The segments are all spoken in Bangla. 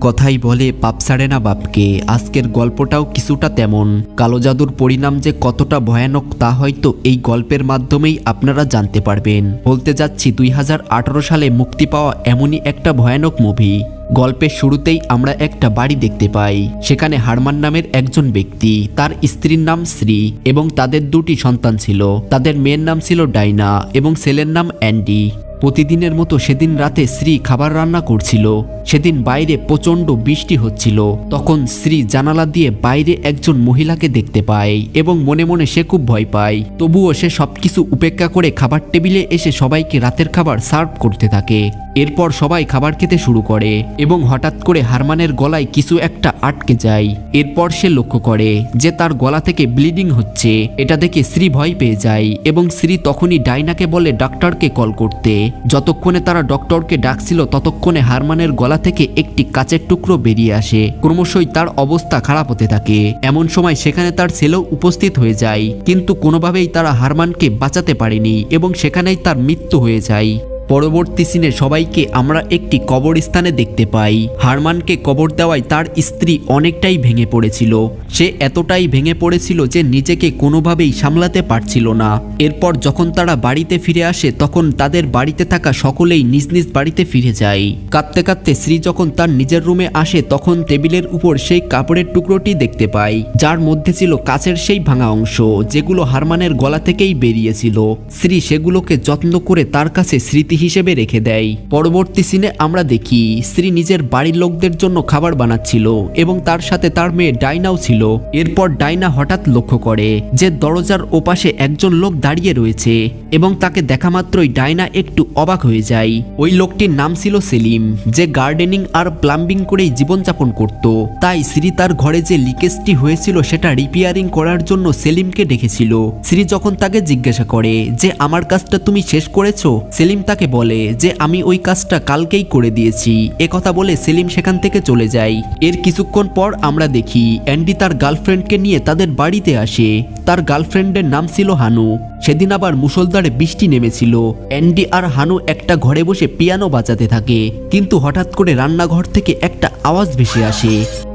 কথাই বলে পাপ ছাড়ে না বাপকে। আজকের গল্পটাও কিছুটা তেমন। কালো জাদুর পরিণাম যে কতটা ভয়ানক তা হয়তো এই গল্পের মাধ্যমেই আপনারা জানতে পারবেন। বলতে যাচ্ছি 2018 সালে মুক্তি পাওয়া এমনই একটা ভয়ানক মুভি। গল্পের শুরুতেই আমরা একটা বাড়ি দেখতে পাই। সেখানে হারমান নামের একজন ব্যক্তি, তার স্ত্রীর নাম শ্রী এবং তাদের দুটি সন্তান ছিল। তাদের মেয়ের নাম ছিল ডাইনা এবং ছেলের নাম অ্যান্ডি। প্রতিদিনের মতো সেদিন রাতে শ্রী খাবার রান্না করছিল। সেদিন বাইরে প্রচণ্ড বৃষ্টি হচ্ছিল। তখন শ্রী জানালা দিয়ে বাইরে একজন মহিলাকে দেখতে পায় এবং মনে মনে সে খুব ভয় পায়। তবুও সে সবকিছু উপেক্ষা করে খাবার টেবিলে এসে সবাইকে রাতের খাবার সার্ভ করতে থাকে। এরপর সবাই খাবার খেতে শুরু করে এবং হঠাৎ করে হারমানের গলায় কিছু একটা আটকে যায়। এরপর সে লক্ষ্য করে যে তার গলা থেকে ব্লিডিং হচ্ছে। এটা দেখে শ্রী ভয় পেয়ে যায় এবং শ্রী তখনই ডাইনাকে বলে ডাক্তারকে কল করতে। যতক্ষণে তারা ডক্টরকে ডাকছিল ততক্ষণে হারমানের গলা থেকে একটি কাচের টুকরো বেরিয়ে আসে। ক্রমশই তার অবস্থা খারাপ হতে থাকে। এমন সময় সেখানে তার ছেলেও উপস্থিত হয়ে যায়, কিন্তু কোনোভাবেই তারা হারমানকে বাঁচাতে পারেনি এবং সেখানেই তার মৃত্যু হয়ে যায়। পরবর্তী সিনে সবাইকে আমরা একটি কবরস্থানে দেখতে পাই। হারমানকে কবর দেওয়ায় তার স্ত্রী অনেকটাই ভেঙে পড়েছিল। সে এতটাই ভেঙে পড়েছিল যে নিজেকে কোনোভাবেই সামলাতে পারছিল না। এরপর যখন তারা বাড়িতে ফিরে আসে তখন তাদের বাড়িতে থাকা সকলেই নিজ নিজ বাড়িতে ফিরে যায়। কাঁদতে কাঁদতে শ্রী যখন তার নিজের রুমে আসে তখন টেবিলের উপর সেই কাপড়ের টুকরোটি দেখতে পায়, যার মধ্যে ছিল কাচের সেই ভাঙা অংশ যেগুলো হারমানের গলা থেকেই বেরিয়েছিল। শ্রী সেগুলোকে যত্ন করে তার কাছে স্মৃতি হিসেবে রেখে দেয়। পরবর্তী সিনে আমরা দেখি শ্রী নিজের বাড়ির লোকদের জন্য খাবার বানাচ্ছিল এবং তার সাথে তার মেয়ে ডাইনাও ছিল। এরপর ডাইনা হঠাৎ লক্ষ্য করে যে দরজার ওপাশে একজন লোক দাঁড়িয়ে রয়েছে এবং তাকে দেখা মাত্রই ডাইনা একটু অবাক হয়ে যায়। ওই লোকটির নাম ছিল সেলিম, যে গার্ডেনিং আর প্লাম্বিং করেই জীবনযাপন করত। তাই শ্রী তার ঘরে যে লিকেজটি হয়েছিল সেটা রিপেয়ারিং করার জন্য সেলিমকে ডেকেছিল। শ্রী যখন তাকে জিজ্ঞাসা করে যে আমার কাজটা তুমি শেষ করেছো, সেলিম তাকে বলে যে আমি ওই কাজটা কালকেই করে দিয়েছি। একথা বলে সেলিম সেখান থেকে চলে যায়। এর কিছুক্ষণ পর আমরা দেখি অ্যান্ডি তার গার্লফ্রেন্ডকে নিয়ে তাদের বাড়িতে আসে। তার গার্লফ্রেন্ডের নাম ছিল হানু। সেদিন আবার মুষলধারে বৃষ্টি নেমেছিল। অ্যান্ডি আর হানু একটা ঘরে বসে পিয়ানো বাজাতে থাকে, কিন্তু হঠাৎ করে রান্নাঘর থেকে একটা আওয়াজ ভেসে আসে।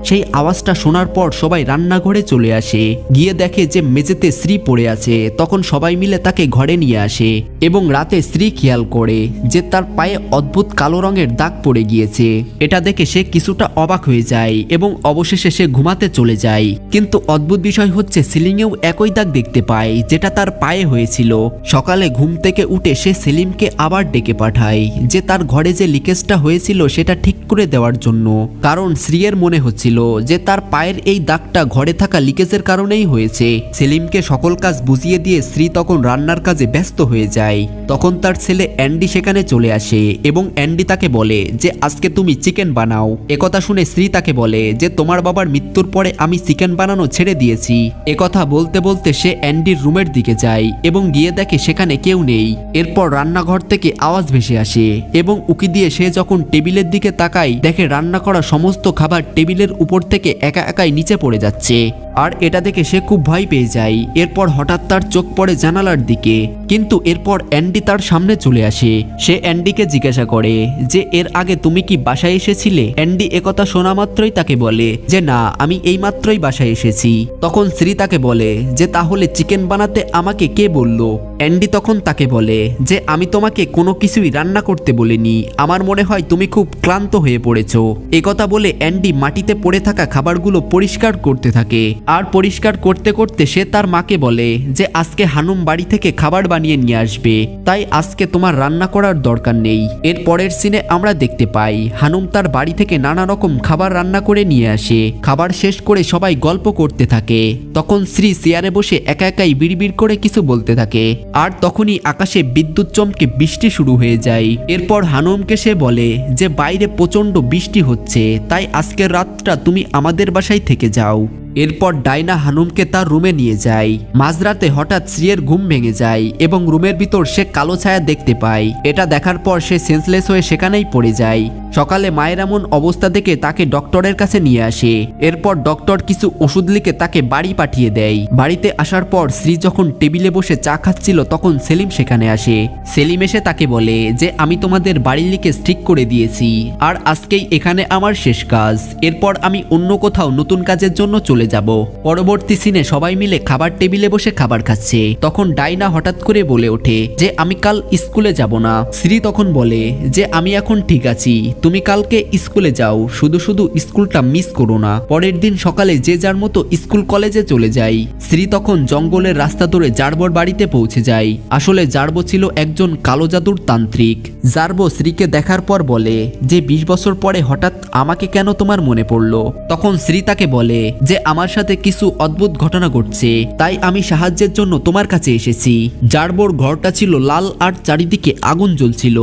সেই আওয়াজটা শোনার পর সবাই রান্নাঘরে চলে আসে। গিয়ে দেখে যে মেঝেতে শ্রী পড়ে আছে। তখন সবাই মিলে তাকে ঘরে নিয়ে আসে এবং রাতে শ্রী খেয়াল করে যে তার পায়ে অদ্ভুত কালো রঙের দাগ পড়ে গিয়েছে। এটা দেখে সে কিছুটা অবাক হয়ে যায় এবং অবশেষে সে ঘুমাতে চলে যায়। কিন্তু অদ্ভুত বিষয় হচ্ছে সিলিংয়েও একই দাগ দেখতে পায় যেটা তার পায়ে হয়েছিল। সকালে ঘুম থেকে উঠে সে সেলিমকে আবার ডেকে পাঠায় যে তার ঘরে যে লিকেজটা হয়েছিল সেটা ঠিক করে দেওয়ার জন্য, কারণ শ্রীয়ের মনে হচ্ছিল যে তার পায়ের এই দাগটা ঘরে থাকা লিকেজের কারণেই হয়েছে। সেলিমকে সকল কাজ বুঝিয়ে দিয়ে শ্রী তখন রান্নার কাজে ব্যস্ত হয়ে যায়। তখন তার ছেলে অ্যান্ডি সেখানে চলে আসে এবং অ্যান্ডি তাকে বলে যে আজকে তুমি চিকেন বানাও। একথা শুনে শ্রী তাকে বলে যে তোমার বাবার মৃত্যুর পরে আমি চিকেন বানানো ছেড়ে দিয়েছি। একথা বলতে বলতে সে অ্যান্ডির রুমের দিকে যায় এবং গিয়ে দেখে সেখানে কেউ নেই। এরপর রান্নাঘর থেকে আওয়াজ ভেসে আসে এবং উকি দিয়ে সে যখন টেবিলের দিকে তাকায় দেখে রান্না করা সমস্ত খাবার টেবিলের উপর থেকে একা একাই নিচে পড়ে যাচ্ছে। আর এটা দেখে সে খুব ভয় পেয়ে যায়। এরপর হঠাৎ তার চোখ পড়ে জানালার দিকে, কিন্তু এরপর অ্যান্ডি তার সামনে চলে আসে। সে অ্যান্ডিকে জিজ্ঞাসা করে যে এর আগে তুমি কি বাসায় এসেছিলে? অ্যান্ডি একথা শোনা মাত্রই তাকে বলে যে না, আমি এই মাত্রই বাসায় এসেছি। তখন শ্রী তাকে বলে যে তাহলে চিকেন বানাতে আমাকে কে বললো? অ্যান্ডি তখন তাকে বলে যে আমি তোমাকে কোনো কিছুই রান্না করতে বলিনি, আমার মনে হয় তুমি খুব ক্লান্ত হয়ে পড়েছো। একথা বলে অ্যান্ডি মাটিতে পড়ে থাকা খাবারগুলো পরিষ্কার করতে থাকে। আর পরিষ্কার করতে করতে সে তার মাকে বলে যে আজকে হানুম বাড়ি থেকে খাবার বানিয়ে নিয়ে আসবে, তাই আজকে তোমার রান্না করার দরকার নেই। এর পরের সিনে আমরা দেখতে পাই হানুম তার বাড়ি থেকে নানা রকম খাবার রান্না করে নিয়ে আসে। খাবার শেষ করে সবাই গল্প করতে থাকে। তখন শ্রী চেয়ারে বসে একা একাই বিড়বিড় করে কিছু বলতে থাকে। আর তখনই আকাশে বিদ্যুৎ চমকে বৃষ্টি শুরু হয়ে যায়। এরপর হানুমকে সে বলে যে বাইরে প্রচন্ড বৃষ্টি হচ্ছে, তাই আজকের রাতটা তুমি আমাদের বাসায় থেকে যাও। এরপর ডাইনা হানুমকে তার রুমে নিয়ে যায়। মাঝরাতে হঠাৎ শ্রীয়ের ঘুম ভেঙে যায় এবং রুমের ভিতর সে কালো ছায়া দেখতে পায়। এটা দেখার পর সে সেন্সলেস হয়ে সেখানেই পড়ে যায়। সকালে মায়ের এমন অবস্থা দেখে তাকে ডক্টরের কাছে নিয়ে আসে। এরপর ডক্টর কিছু ওষুধ লিখে তাকে বাড়ি পাঠিয়ে দেয়। বাড়িতে আসার পর শ্রী যখন টেবিলে বসে চা খাচ্ছিল তখন সেলিম সেখানে আসে। সেলিম এসে তাকে বলে যে আমি তোমাদের বাড়ির লিকেজ ঠিক করে দিয়েছি আর আজকেই এখানে আমার শেষ কাজ, এরপর আমি অন্য কোথাও নতুন কাজের জন্য চলে যাব। পরবর্তী সিনে সবাই মিলে খাবার টেবিলে বসে খাবার খাচ্ছে। তখন ডাইনা হঠাৎ করে বলে ওঠে যে আমি কাল স্কুলে যাব না। শ্রী তখন বলে যে আমি এখন ঠিক আছি, তুমি কালকে স্কুলে যাও, শুধু শুধু স্কুলটা মিস করো না। পরের দিন সকালে যে যার মতো স্কুল কলেজে চলে যায়। শ্রী তখন জঙ্গলের রাস্তা ধরে জারবোর বাড়িতে পৌঁছে যায়। আসলে জারবো ছিল একজন কালো জাদুর তান্ত্রিক। জারবো শ্রীকে দেখার পর বলে যে 20 বছর পরে হঠাৎ আমাকে কেন তোমার মনে পড়লো। তখন শ্রী তাকে বলে যে আমার সাথে কিছু অদ্ভুত ঘটনা ঘটছে, তাই আমি সাহায্যের জন্য তোমার কাছে এসেছি। জারবোর ঘরটা ছিল লাল আর চারিদিকে আগুন জ্বলছিল।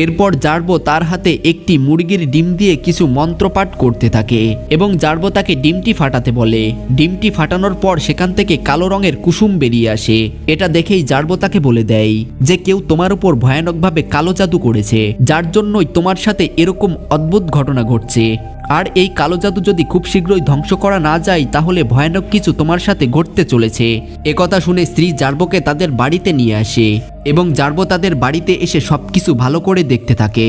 এরপর জারবো তার হাতে একটি মুরগির ডিম দিয়ে কিছু মন্ত্রপাঠ করতে থাকে এবং জারবো তাকে ডিমটি ফাটাতে বলে। ডিমটি ফাটানোর পর সেখান থেকে কালো রঙের কুসুম বেরিয়ে আসে। এটা দেখেই জারবো তাকে বলে দেয় যে কেউ তোমার উপর ভয়ানকভাবে কালো জাদু করেছে, যার জন্যই তোমার সাথে এরকম অদ্ভুত ঘটনা ঘটছে। আর এই কালো জাদু যদি খুব শীঘ্রই ধ্বংস করা না যায় তাহলে ভয়ানক কিছু তোমার সাথে ঘটতে চলেছে। একথা শুনে স্ত্রী জারবোকে তাদের বাড়িতে নিয়ে আসে এবং জারবো তাদের বাড়িতে এসে সবকিছু ভালো করে দেখতে থাকে।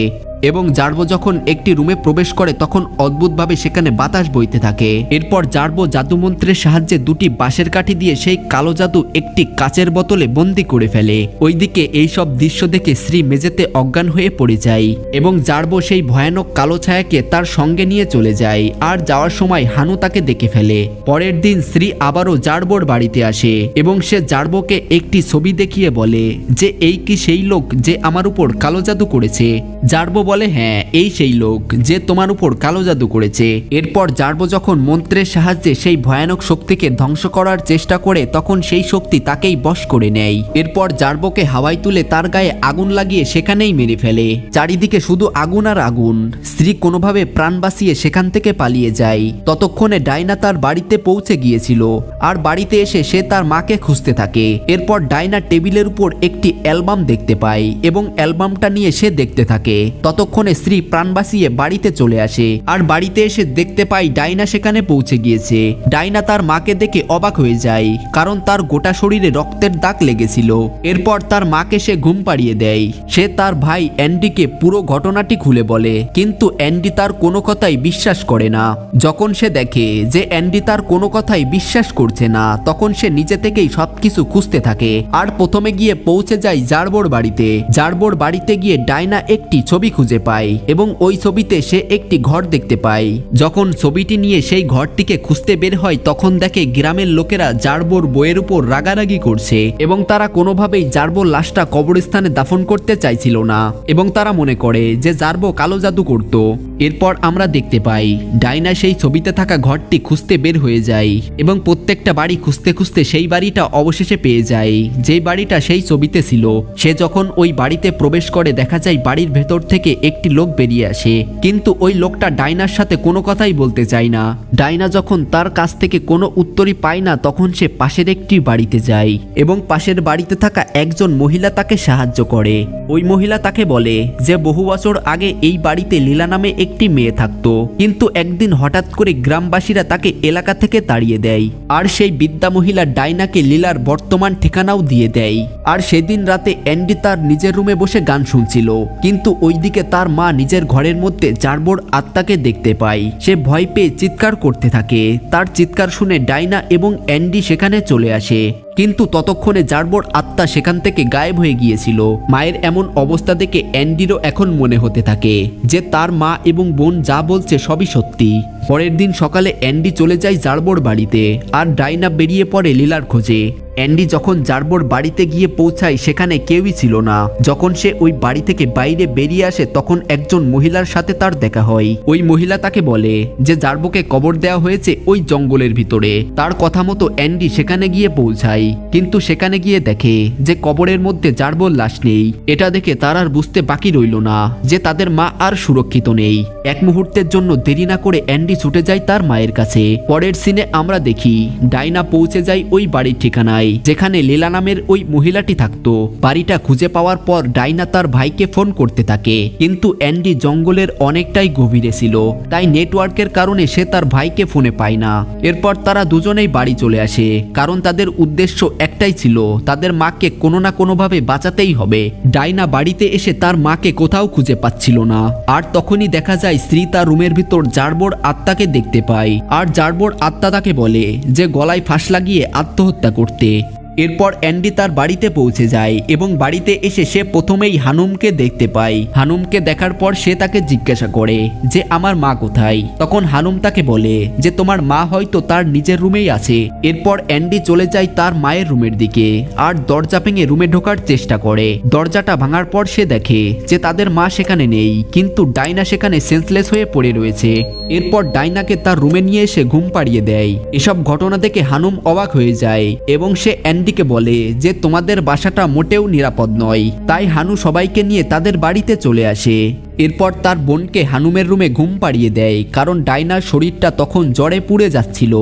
এবং জারবো যখন একটি রুমে প্রবেশ করে তখন অদ্ভুতভাবে সেখানে বাতাস বইতে থাকে। এরপর জারবো জাদুমন্ত্রের সাহায্যে দুটি বাঁশের কাঠি দিয়ে সেই কালো জাদু একটি কাচের বোতলে বন্দি করে ফেলে। ওইদিকে এইসব দৃশ্য দেখে শ্রী মেঝেতে অজ্ঞান হয়ে পড়ে যায় এবং জারবো সেই ভয়ানক কালো ছায়াকে তার সঙ্গে নিয়ে চলে যায়। আর যাওয়ার সময় হানু তাকে দেখে ফেলে। পরের দিন শ্রী আবারও জারবোর বাড়িতে আসে এবং সে জারবোকে একটি ছবি দেখিয়ে বলে যে এই কি সেই লোক যে আমার উপর কালো জাদু করেছে। জারবো বলে হ্যাঁ, এই সেই লোক যে তোমার উপর কালো জাদু করেছে। এরপর জারবো যখন মন্ত্রের সাহায্যে সেই ভয়ানক শক্তিকে ধ্বংস করার চেষ্টা করে তখন সেই শক্তি তাকেই বশ করে নেয়। এরপর জারবোকে হাওয়ায় তুলে তার গায়ে আগুন লাগিয়ে সেখানেই মেরে ফেলে। চারিদিকে শুধু আগুন আর আগুন। স্ত্রী কোনোভাবে প্রাণ বাঁচিয়ে সেখান থেকে পালিয়ে যায়। ততক্ষণে ডাইনা তার বাড়িতে পৌঁছে গিয়েছিল আর বাড়িতে এসে সে তার মাকে খুঁজতে থাকে। এরপর ডাইনা টেবিলের উপর একটি অ্যালবাম দেখতে পায় এবং অ্যালবামটা নিয়ে সে দেখতে থাকে। ততক্ষণে স্ত্রী প্রাণ বাঁচিয়ে বাড়িতে চলে আসে আর বাড়িতে এসে দেখতে পায় ডাইনা সেখানে পৌঁছে গিয়েছে। ডাইনা তার মাকে দেখে অবাক হয়ে যায় কারণ তার গোটা শরীরে রক্তের দাগ লেগেছিল। এরপর তার মাকে সে ঘুম পাড়িয়ে দেয়। সে তার ভাই অ্যান্ডিকে পুরো ঘটনাটি খুলে বলে, কিন্তু অ্যান্ডি তার কোনো কথাই বিশ্বাস করে না। যখন সে দেখে যে অ্যান্ডি তার কোনো কথাই বিশ্বাস করছে না তখন সে নিজে থেকেই সবকিছু খুঁজতে থাকে আর প্রথমে গিয়ে পৌঁছে যায় জারবোর বাড়িতে। জারবোর বাড়িতে গিয়ে ডাইনা একটি ছবি খুঁজে পায় এবং ওই ছবিতে সে একটি ঘর দেখতে পায়। যখন ছবিটি নিয়ে সেই ঘরটিকে খুঁজতে বের হয় তখন দেখে গ্রামের লোকেরা জারবোর বইয়ের উপর রাগারাগি করছে এবং তারা কোনোভাবেই জারবোর লাশটা কবরস্থানে দাফন করতে চাইছিল না এবং তারা মনে করে যে জারবো কালো জাদু করত। এরপর আমরা দেখতে পাই ডাইনা সেই ছবিতে থাকা ঘরটি খুঁজতে বের হয়ে যায় এবং প্রত্যেকটা বাড়ি খুঁজতে খুঁজতে সেই বাড়িটা অবশেষে পেয়ে যায় যেই বাড়িটা সেই ছবিতে ছিল। সে যখন ওই বাড়িতে প্রবেশ করে দেখা যায় বাড়ির ভেতর থেকে একটি লোক বেরিয়ে আসে, কিন্তু ওই লোকটা ডাইনার সাথে কোনো কথাই বলতে চায় না। ডাইনা যখন তার কাছ থেকে কোনো উত্তরই পায় না তখন সে পাশের একটি বাড়িতে যায় এবং পাশের বাড়িতে থাকা একজন মহিলা তাকে সাহায্য করে। ওই মহিলা তাকে বলে যে বহু বছর আগে এই বাড়িতে লীলা নামে একটি মেয়ে থাকতো, কিন্তু একদিন হঠাৎ করে গ্রামবাসীরা তাকে এলাকা থেকে তাড়িয়ে দেয় আর সেই বৃদ্ধা মহিলা ডাইনাকে লীলার বর্তমান ঠিকানাও দিয়ে দেয়। আর সেদিন রাতে অ্যান্ডি তার নিজের রুমে বসে গান শুনছিল, কিন্তু ওইদিকে তার মা নিজের ঘরের মধ্যে জারবোর আত্মাকে দেখতে পায়। সে ভয় পেয়ে চিৎকার করতে থাকে। তার চিৎকার শুনে ডাইনা এবং অ্যান্ডি সেখানে চলে আসে, কিন্তু ততক্ষণে জারবোর আত্মা সেখান থেকে গায়েব হয়ে গিয়েছিল। মায়ের এমন অবস্থা দেখে অ্যান্ডিরও এখন মনে হতে থাকে যে তার মা এবং বোন যা বলছে সবই সত্যি। পরের দিন সকালে অ্যান্ডি চলে যায় জারবোর বাড়িতে আর ডাইনা বেরিয়ে পড়ে লীলার খোঁজে। অ্যান্ডি যখন জারবোর বাড়িতে গিয়ে পৌঁছায় সেখানে কেউই ছিল না। যখন সে ওই বাড়ি থেকে বাইরে বেরিয়ে আসে তখন একজন মহিলার সাথে তার দেখা হয়। ওই মহিলা তাকে বলে যে জারবোকে কবর দেওয়া হয়েছে ওই জঙ্গলের ভিতরে। তার কথা মতো অ্যান্ডি সেখানে গিয়ে পৌঁছায়, কিন্তু সেখানে গিয়ে দেখে যে কবরের মধ্যে জারবোর লাশ নেই। এটা দেখে তার আর বুঝতে বাকি রইল না যে তাদের মা আর সুরক্ষিত নেই। এক মুহূর্তের জন্য দেরি না করে অ্যান্ডি ছুটে যায় তার মায়ের কাছে। পরের সিনে আমরা দেখি ডাইনা পৌঁছে যায় ওই বাড়ির ঠিকানায় যেখানে লীলা নামের ওই মহিলাটি থাকতো। বাড়িটা খুঁজে পাওয়ার পর ডাইনা তার ভাইকে ফোন করতে থাকে, কিন্তু অ্যান্ডি জঙ্গলের অনেকটাই গভীরে ছিল, তাই নেটওয়ার্কের কারণে সে তার ভাইকে ফোনে পায় না। এরপর তারা দুজনেই বাড়ি চলে আসে, কারণ তাদের উদ্দেশ্য একটাই ছিল, তাদের মাকে কোনো না কোনোভাবে বাঁচাতেই হবে। ডাইনা বাড়িতে এসে তার মাকে কোথাও খুঁজে পাচ্ছিল না। আর তখনই দেখা যায় স্ত্রী তার রুমের ভিতর জারবোর আত্মাকে দেখতে পায়, আর জারবোর আত্মা তাকে বলে যে গলায় ফাঁস লাগিয়ে আত্মহত্যা করতে। এরপর অ্যান্ডি তার বাড়িতে পৌঁছে যায় এবং বাড়িতে এসে সে প্রথমেই হানুমকে দেখতে পায়। হানুমকে দেখার পর সে তাকে জিজ্ঞাসা করে যে আমার মা কোথায়। তখন হানুম তাকে বলে যে তোমার মা হয়তো তার নিজের রুমেই আছে। এরপর অ্যান্ডি চলে যায় তার মায়ের রুমের দিকে আর দরজা ভেঙে রুমে ঢোকার চেষ্টা করে। দরজাটা ভাঙার পর সে দেখে যে তাদের মা সেখানে নেই, কিন্তু ডাইনা সেখানে সেন্সলেস হয়ে পড়ে রয়েছে। এরপর ডাইনাকে তার রুমে নিয়ে এসে ঘুম পাড়িয়ে দেয়। এসব ঘটনা দেখে হানুম অবাক হয়ে যায় এবং সে অ্যান্ডিকে বলে যে তোমাদের বাসাটা মোটেও নিরাপদ নয়। তাই হানু সবাইকে নিয়ে তাদের বাড়িতে চলে আসে। এরপর তার বোনকে হানুমের রুমে ঘুম পাড়িয়ে দেয়, কারণ ডাইনার শরীরটা তখন জ্বরে পুড়ে যাচ্ছিল।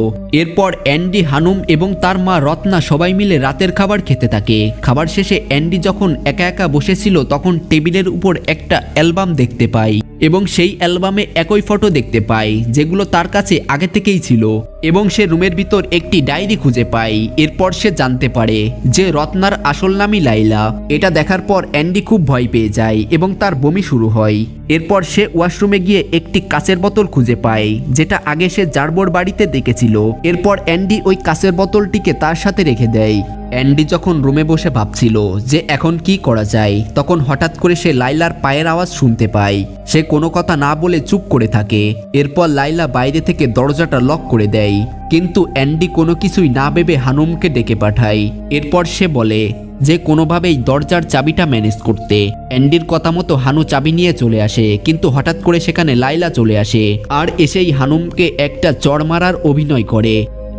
এরপর অ্যান্ডি, হানুম এবং তার মা রত্না সবাই মিলে রাতের খাবার খেতে থাকে। খাবার শেষে অ্যান্ডি যখন একা একা বসেছিল তখন টেবিলের উপর একটা অ্যালবাম দেখতে পায় এবং সেই অ্যালবামে একই ফটো দেখতে পায় যেগুলো তার কাছে আগে থেকেই ছিল, এবং সে রুমের ভিতর একটি ডায়েরি খুঁজে পায়। এরপর সে জানতে পারে যে রত্নার আসল নামই লাইলা। এটা দেখার পর অ্যান্ডি খুব ভয় পেয়ে যায় এবং তার বমি শুরু হয়। এরপর সে ওয়াশরুমে গিয়ে একটি কাচের বোতল খুঁজে পায় যেটা আগে সে জারবোর বাড়িতে দেখেছিল। এরপর অ্যান্ডি ওই কাচের বোতলটিকে তার সাথে রেখে দেয়। অ্যান্ডি যখন রুমে বসে ভাবছিল যে এখন কি করা যায়, তখন হঠাৎ করে সে লাইলার পায়ের আওয়াজ শুনতে পায়। সে কোনো কথা না বলে চুপ করে থাকে। এরপর লাইলা বাইরে থেকে দরজাটা লক করে দেয়, কিন্তু অ্যান্ডি কোনো কিছুই না ভেবে হানুমকে ডেকে পাঠায়। এরপর সে বলে যে কোনোভাবেই দরজার চাবিটা ম্যানেজ করতে। অ্যান্ডির কথা মতো হানু চাবি নিয়ে চলে আসে, কিন্তু হঠাৎ করে সেখানে লাইলা চলে আসে আর এসেই হানুমকে একটা চড় মারার অভিনয় করে।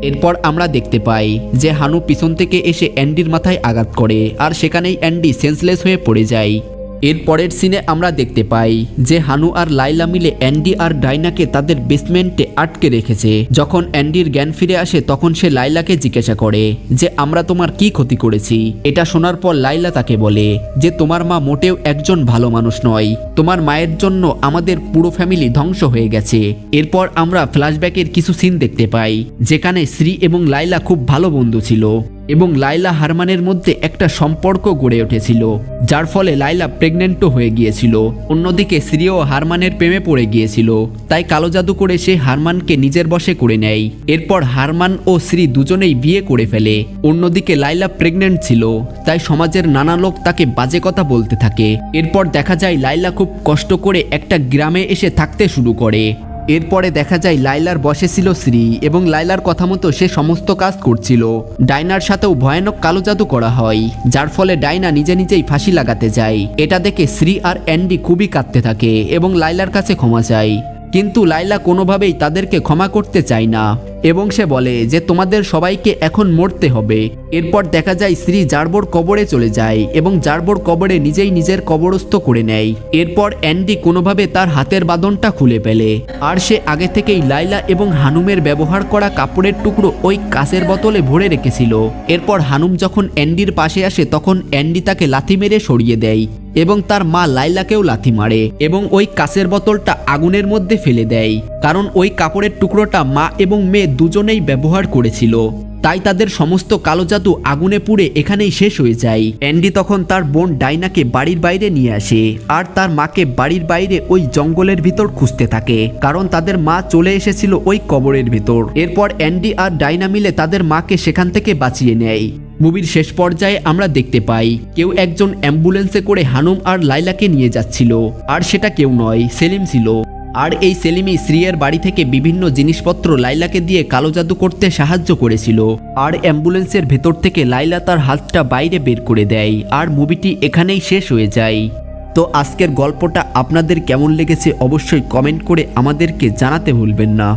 এরপর আমরা দেখতে পাই যে হানু পিছন থেকে এসে অ্যান্ডির মাথায় আঘাত করে আর সেখানেই অ্যান্ডি সেন্সলেস হয়ে পড়ে যায়। এর পরের সিনে আমরা দেখতে পাই যে হানু আর লাইলা মিলে অ্যান্ডি আর ডাইনাকে তাদের বেসমেন্টে আটকে রেখেছে। যখন অ্যান্ডির জ্ঞান ফিরে আসে তখন সে লাইলাকে জিজ্ঞাসা করে যে আমরা তোমার কি ক্ষতি করেছি। এটা শোনার পর লাইলা তাকে বলে যে তোমার মা মোটেও একজন ভালো মানুষ নয়, তোমার মায়ের জন্য আমাদের পুরো ফ্যামিলি ধ্বংস হয়ে গেছে। এরপর আমরা ফ্ল্যাশব্যাকের কিছু সিন দেখতে পাই যেখানে শ্রী এবং লাইলা খুব ভালো বন্ধু ছিল এবং লাইলা হারমানের মধ্যে একটা সম্পর্ক গড়ে উঠেছিল, যার ফলে লাইলা প্রেগনেন্টও হয়ে গিয়েছিল। অন্যদিকে শ্রীও হারমানের প্রেমে পড়ে গিয়েছিল, তাই কালো জাদু করে সে হারমানকে নিজের বশে করে নেয়। এরপর হারমান ও শ্রী দুজনেই বিয়ে করে ফেলে। অন্যদিকে লাইলা প্রেগনেন্ট ছিল, তাই সমাজের নানা লোক তাকে বাজে কথা বলতে থাকে। এরপর দেখা যায় লাইলা খুব কষ্ট করে একটা গ্রামে এসে থাকতে শুরু করে। এরপরে দেখা যায় লাইলার বসে ছিল শ্রী এবং লাইলার কথা মতো সে সমস্ত কাজ করছিল। ডাইনার সাথেও ভয়ানক কালো জাদু করা হয়, যার ফলে ডাইনা নিজে নিজেই ফাঁসি লাগাতে যায়। এটা দেখে শ্রী আর অ্যান্ডি খুবই কাঁদতে থাকে এবং লাইলার কাছে ক্ষমা চায়, কিন্তু লাইলা কোনোভাবেই তাদেরকে ক্ষমা করতে চায় না এবং সে বলে যে তোমাদের সবাইকে এখন মরতে হবে। এরপর দেখা যায় শ্রী জারবোর কবরে চলে যায় এবং জারবোর কবরে নিজেই নিজের কবরস্থ করে নেয়। এরপর অ্যান্ডি কোনোভাবে তার হাতের বাঁধনটা খুলে ফেলে আর সে আগে থেকেই লাইলা এবং হানুমের ব্যবহার করা কাপড়ের টুকরো ওই কাঁচের বোতলে ভরে রেখেছিল। এরপর হানুম যখন অ্যান্ডির পাশে আসে তখন অ্যান্ডি তাকে লাথি মেরে সরিয়ে দেয় এবং তার মা লাইলাকেও লাথি মারে এবং ওই কাঁচের বোতলটা আগুনের মধ্যে ফেলে দেয়, কারণ ওই কাপড়ের টুকরোটা মা এবং মেয়ে দুজনেই ব্যবহার করেছিল। তাই তাদের সমস্ত কালো জাদু আগুনে পুড়ে এখানেই শেষ হয়ে যায়। অ্যান্ডি তখন তার বোন ডাইনাকে বাড়ির বাইরে নিয়ে আসে আর তার মাকে বাড়ির বাইরে ওই জঙ্গলের ভিতর খুঁজতে থাকে, কারণ তাদের মা চলে এসেছিল ওই কবরের ভিতর। এরপর অ্যান্ডি আর ডাইনা মিলে তাদের মাকে সেখান থেকে বাঁচিয়ে নেয়। মুভির শেষ পর্যায়ে আমরা দেখতে পাই কেউ একজন অ্যাম্বুলেন্সে করে হানুম আর লাইলাকে নিয়ে যাচ্ছিল, আর সেটা কেউ নয়, সেলিম ছিল। আর এই সেলিমই শ্রীয়ের বাড়ি থেকে বিভিন্ন জিনিসপত্র লাইলাকে দিয়ে কালো জাদু করতে সাহায্য করেছিল। আর অ্যাম্বুলেন্সের ভেতর থেকে লাইলা তার হাতটা বাইরে বের করে দেয় আর মুভিটি এখানেই শেষ হয়ে যায়। তো আজকের গল্পটা আপনাদের কেমন লেগেছে অবশ্যই কমেন্ট করে আমাদেরকে জানাতে ভুলবেন না।